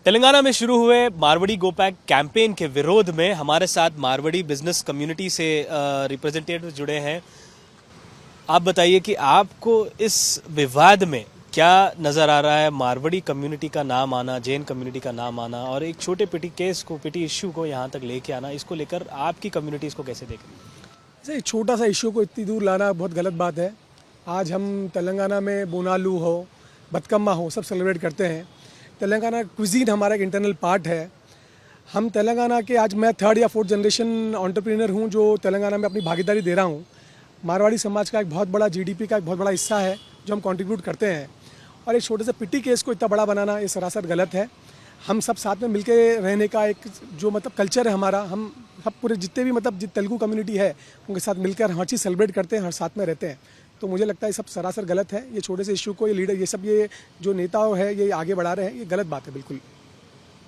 तेलंगाना में शुरू हुए मारवाड़ी गो पैक कैंपेन के विरोध में हमारे साथ मारवाड़ी बिजनेस कम्युनिटी से रिप्रेजेंटेटिव जुड़े हैं। आप बताइए कि आपको इस विवाद में क्या नज़र आ रहा है। मारवाड़ी कम्युनिटी का नाम आना, जैन कम्युनिटी का नाम आना और एक छोटे पिटी केस को, पिटी इश्यू को यहाँ तक लेके आना, इसको लेकर आपकी कम्युनिटी इसको कैसे देख रही है? एक छोटा सा इश्यू को इतनी दूर लाना बहुत गलत बात है। आज हम तेलंगाना में बोनालू हो, बतकम्मा हो, सब सेलिब्रेट करते हैं। तेलंगाना क्विजीन हमारा एक इंटरनल पार्ट है। हम तेलंगाना के, आज मैं 3rd या 4th जनरेशन एंटरप्रेन्योर हूँ जो तेलंगाना में अपनी भागीदारी दे रहा हूँ। मारवाड़ी समाज का एक बहुत बड़ा जीडीपी का एक बहुत बड़ा हिस्सा है जो हम कंट्रीब्यूट करते हैं, और एक छोटे से पिटी केस को इतना बड़ा बनाना ये सरासर गलत है। हम सब साथ में मिलके रहने का एक जो कल्चर है हमारा, हम सब पूरे जितने भी तेलुगु कम्युनिटी है उनके साथ मिलकर हर चीज़ सेलिब्रेट करते हैं, हर साथ में रहते हैं। तो मुझे लगता है ये सब सरासर गलत है। ये छोटे से इशू को, ये लीडर, ये सब, ये जो नेता है ये आगे बढ़ा रहे हैं, ये गलत बात है बिल्कुल।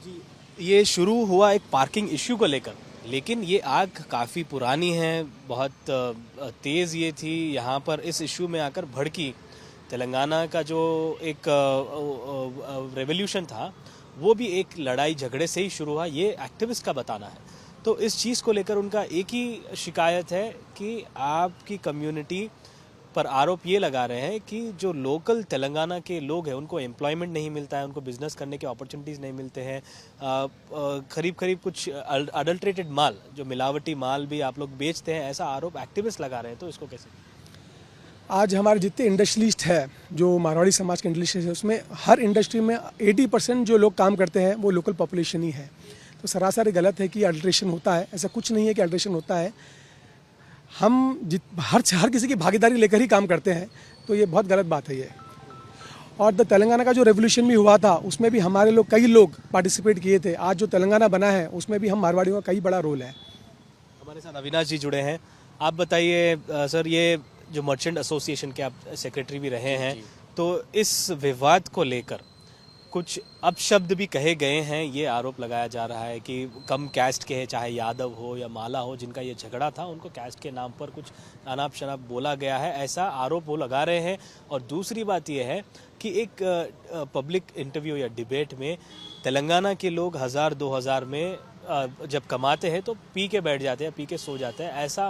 जी, ये शुरू हुआ एक पार्किंग इश्यू को लेकर, लेकिन ये आग काफ़ी पुरानी है, बहुत तेज़ ये थी, यहाँ पर इस इशू में आकर भड़की। तेलंगाना का जो एक रेवोल्यूशन था वो भी एक लड़ाई झगड़े से ही शुरू हुआ, ये एक्टिविस्ट का बताना है। तो इस चीज़ को लेकर उनका एक ही शिकायत है कि आपकी कम्युनिटी पर आरोप ये लगा रहे हैं कि जो लोकल तेलंगाना के लोग हैं उनको एम्प्लॉयमेंट नहीं मिलता है, उनको बिजनेस करने के अपॉर्चुनिटीज़ नहीं मिलते हैं। करीब कुछ अडल्ट्रेटेड माल, जो मिलावटी माल भी आप लोग बेचते हैं, ऐसा आरोप एक्टिविस्ट लगा रहे हैं। तो इसको कैसे? आज हमारे जितने इंडस्ट्रियलिस्ट है, जो मारवाड़ी समाज के इंडस्ट्रियलिस्ट है, उसमें हर इंडस्ट्री में 80% जो लोग काम करते हैं वो लोकल पॉपुलेशन ही है। तो सरासर गलत है कि अल्ट्रेशन होता है, ऐसा कुछ नहीं है कि अल्ट्रेशन होता है। हम हर किसी की भागीदारी लेकर ही काम करते हैं, तो ये बहुत गलत बात है ये। और तेलंगाना का जो रेवोल्यूशन भी हुआ था उसमें भी हमारे लोग, कई लोग पार्टिसिपेट किए थे। आज जो तेलंगाना बना है उसमें भी हम मारवाड़ियों का कई बड़ा रोल है। हमारे साथ अविनाश जी जुड़े हैं। आप बताइए सर, ये जो मर्चेंट एसोसिएशन के आप सेक्रेटरी भी रहे हैं, तो इस विवाद को लेकर कुछ अपशब्द भी कहे गए हैं। ये आरोप लगाया जा रहा है कि कम कैस्ट के हैं, चाहे यादव हो या माला हो, जिनका ये झगड़ा था, उनको कैस्ट के नाम पर कुछ अनाप शनाप बोला गया है, ऐसा आरोप वो लगा रहे हैं। और दूसरी बात ये है कि एक पब्लिक इंटरव्यू या डिबेट में तेलंगाना के लोग 1000-2000 में जब कमाते हैं तो पी के बैठ जाते हैं, पी के सो जाते हैं, ऐसा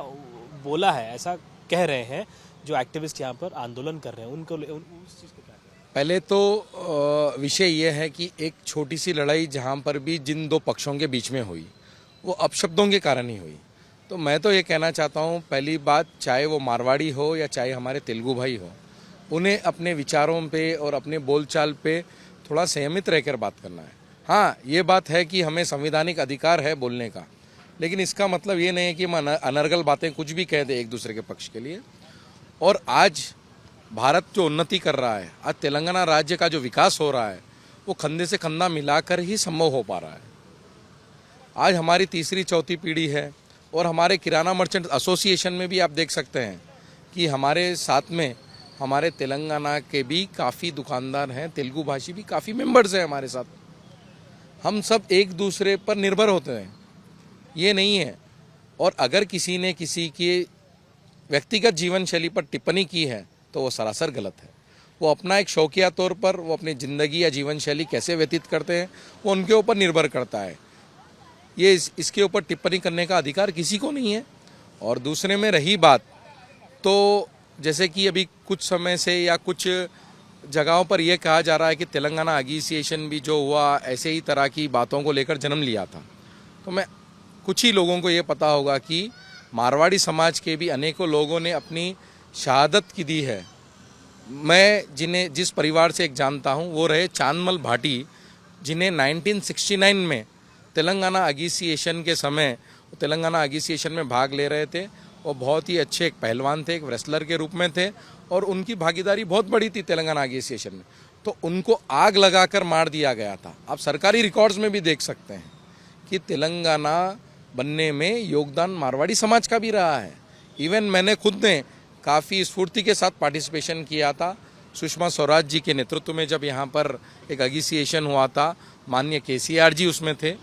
बोला है, ऐसा कह रहे हैं जो एक्टिविस्ट यहाँ पर आंदोलन कर रहे हैं। उनको उस चीज़ को क्या? पहले तो विषय ये है कि एक छोटी सी लड़ाई जहाँ पर भी जिन दो पक्षों के बीच में हुई वो अपशब्दों के कारण ही हुई। तो मैं तो ये कहना चाहता हूँ, पहली बात, चाहे वो मारवाड़ी हो या चाहे हमारे तेलुगु भाई हो, उन्हें अपने विचारों पे और अपने बोलचाल पे थोड़ा संयमित रहकर बात करना है। हाँ, ये बात है कि हमें संवैधानिक अधिकार है बोलने का, लेकिन इसका मतलब ये नहीं है कि हम अनर्गल बातें कुछ भी कह दें एक दूसरे के पक्ष के लिए। और आज भारत जो उन्नति कर रहा है, आज तेलंगाना राज्य का जो विकास हो रहा है, वो कंधे से कंधा मिलाकर ही संभव हो पा रहा है। आज हमारी तीसरी चौथी पीढ़ी है, और हमारे किराना मर्चेंट एसोसिएशन में भी आप देख सकते हैं कि हमारे साथ में हमारे तेलंगाना के भी काफ़ी दुकानदार हैं, तेलुगु भाषी भी काफ़ी मेंबर्स हैं हमारे साथ। हम सब एक दूसरे पर निर्भर होते हैं, ये नहीं है। और अगर किसी ने किसी की व्यक्तिगत जीवन शैली पर टिप्पणी की है तो वो सरासर गलत है। वो अपना एक शौकिया तौर पर वो अपनी ज़िंदगी या जीवन शैली कैसे व्यतीत करते हैं वो उनके ऊपर निर्भर करता है। ये इसके ऊपर टिप्पणी करने का अधिकार किसी को नहीं है। और दूसरे में रही बात, तो जैसे कि अभी कुछ समय से या कुछ जगहों पर यह कहा जा रहा है कि तेलंगाना एसोसिएशन भी जो हुआ ऐसे ही तरह की बातों को लेकर जन्म लिया था। तो मैं, कुछ ही लोगों को ये पता होगा कि मारवाड़ी समाज के भी अनेकों लोगों ने अपनी शहादत की दी है। मैं जिस परिवार से एक जानता हूँ वो रहे चांदमल भाटी, जिन्हें 1969 में तेलंगाना एसोसिएशन के समय तेलंगाना एसोसिएशन में भाग ले रहे थे। वो बहुत ही अच्छे एक पहलवान थे, एक रेसलर के रूप में थे, और उनकी भागीदारी बहुत बड़ी थी तेलंगाना एसोसिएशन में। तो उनको आग लगाकर मार दिया गया था। आप सरकारी रिकॉर्ड्स में भी देख सकते हैं कि तेलंगाना बनने में योगदान मारवाड़ी समाज का भी रहा है। इवन मैंने खुद ने काफ़ी स्फूर्ति के साथ पार्टिसिपेशन किया था सुषमा स्वराज जी के नेतृत्व में, जब यहाँ पर एक एसोसिएशन हुआ था, माननीय KCR जी उसमें थे,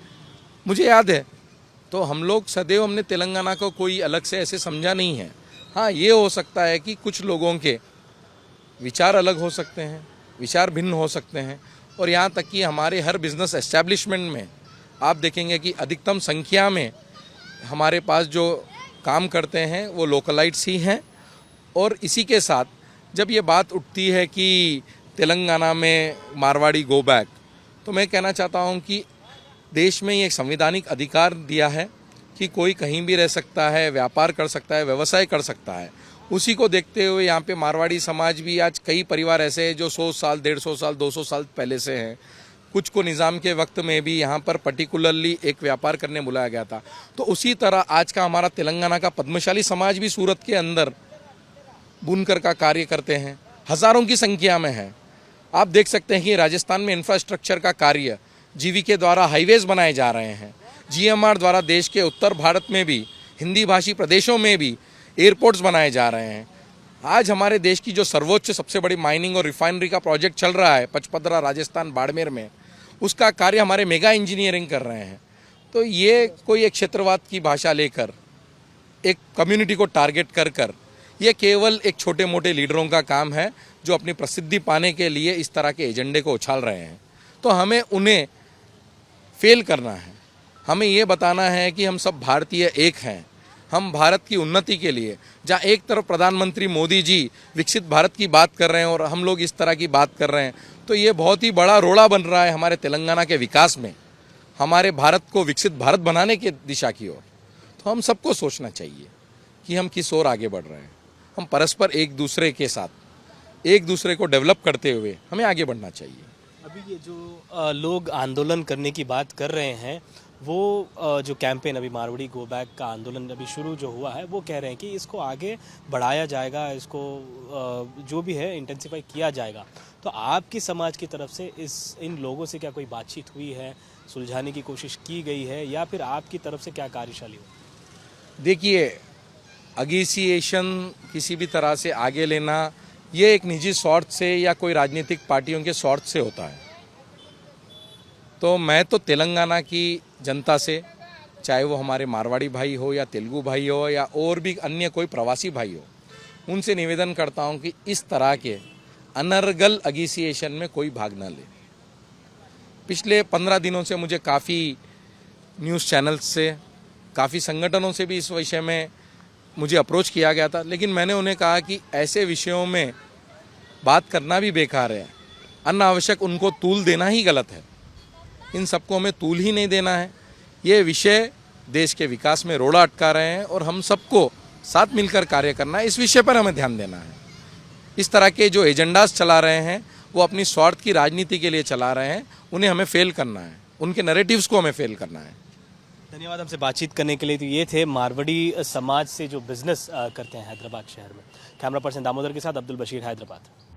मुझे याद है। तो हम लोग सदैव, हमने तेलंगाना को कोई अलग से ऐसे समझा नहीं है। हाँ, ये हो सकता है कि कुछ लोगों के विचार अलग हो सकते हैं, विचार भिन्न हो सकते हैं, और यहाँ तक कि हमारे हर बिजनेस एस्टेब्लिशमेंट में आप देखेंगे कि अधिकतम संख्या में हमारे पास जो काम करते हैं वो लोकलाइट्स ही हैं। और इसी के साथ जब ये बात उठती है कि तेलंगाना में मारवाड़ी गो बैक, तो मैं कहना चाहता हूँ कि देश में ये एक संवैधानिक अधिकार दिया है कि कोई कहीं भी रह सकता है, व्यापार कर सकता है, व्यवसाय कर सकता है। उसी को देखते हुए यहाँ पे मारवाड़ी समाज भी आज कई परिवार ऐसे हैं जो 100 साल, 150 साल, 200 साल पहले से हैं। कुछ को निज़ाम के वक्त में भी यहाँ पर पर्टिकुलरली एक व्यापार करने बुलाया गया था। तो उसी तरह आज का हमारा तेलंगाना का पद्मशाली समाज भी सूरत के अंदर बुनकर का कार्य करते हैं, हज़ारों की संख्या में है। आप देख सकते हैं कि राजस्थान में इंफ्रास्ट्रक्चर का कार्य जीवीके द्वारा हाईवेज बनाए जा रहे हैं। जीएमआर द्वारा देश के उत्तर भारत में भी, हिंदी भाषी प्रदेशों में भी एयरपोर्ट्स बनाए जा रहे हैं। आज हमारे देश की जो सर्वोच्च सबसे बड़ी माइनिंग और रिफाइनरी का प्रोजेक्ट चल रहा है पचपदरा राजस्थान बाड़मेर में, उसका कार्य हमारे मेगा इंजीनियरिंग कर रहे हैं। तो ये कोई एक क्षेत्रवाद की भाषा लेकर एक कम्युनिटी को टारगेट कर ये केवल एक छोटे मोटे लीडरों का काम है जो अपनी प्रसिद्धि पाने के लिए इस तरह के एजेंडे को उछाल रहे हैं। तो हमें उन्हें फेल करना है। हमें ये बताना है कि हम सब भारतीय एक हैं। हम भारत की उन्नति के लिए, जहाँ एक तरफ प्रधानमंत्री मोदी जी विकसित भारत की बात कर रहे हैं और हम लोग इस तरह की बात कर रहे हैं, तो ये बहुत ही बड़ा रोड़ा बन रहा है हमारे तेलंगाना के विकास में, हमारे भारत को विकसित भारत बनाने की दिशा की ओर। तो हम सबको सोचना चाहिए कि हम किस ओर आगे बढ़ रहे हैं। हम परस्पर एक दूसरे के साथ एक दूसरे को डेवलप करते हुए हमें आगे बढ़ना चाहिए। अभी ये जो लोग आंदोलन करने की बात कर रहे हैं, वो जो कैंपेन अभी मारवाड़ी गो बैक का आंदोलन अभी शुरू जो हुआ है, वो कह रहे हैं कि इसको आगे बढ़ाया जाएगा, इसको जो भी है इंटेंसिफाई किया जाएगा। तो आपकी समाज की तरफ से इन लोगों से क्या कोई बातचीत हुई है, सुलझाने की कोशिश की गई है, या फिर आपकी तरफ से क्या कार्यशाली हुई? देखिए, एसोसिएशन किसी भी तरह से आगे लेना ये एक निजी स्वार्थ से या कोई राजनीतिक पार्टियों के स्वार्थ से होता है। तो मैं तो तेलंगाना की जनता से, चाहे वो हमारे मारवाड़ी भाई हो या तेलुगु भाई हो या और भी अन्य कोई प्रवासी भाई हो, उनसे निवेदन करता हूं कि इस तरह के अनर्गल एसोसिएशन में कोई भाग न ले। पिछले 15 दिनों से मुझे काफ़ी न्यूज़ चैनल्स से, काफ़ी संगठनों से भी इस विषय में मुझे अप्रोच किया गया था, लेकिन मैंने उन्हें कहा कि ऐसे विषयों में बात करना भी बेकार है। अनावश्यक उनको तूल देना ही गलत है। इन सबको हमें तूल ही नहीं देना है। ये विषय देश के विकास में रोड़ा अटका रहे हैं और हम सबको साथ मिलकर कार्य करना है। इस विषय पर हमें ध्यान देना है। इस तरह के जो एजेंडाज चला रहे हैं वो अपनी स्वार्थ की राजनीति के लिए चला रहे हैं, उन्हें हमें फेल करना है, उनके नैरेटिव्स को हमें फेल करना है। धन्यवाद हमसे बातचीत करने के लिए। तो ये थे मारवाड़ी समाज से जो बिजनेस करते हैं हैदराबाद शहर में। कैमरा पर्सन दामोदर के साथ अब्दुल बशीर, हैदराबाद।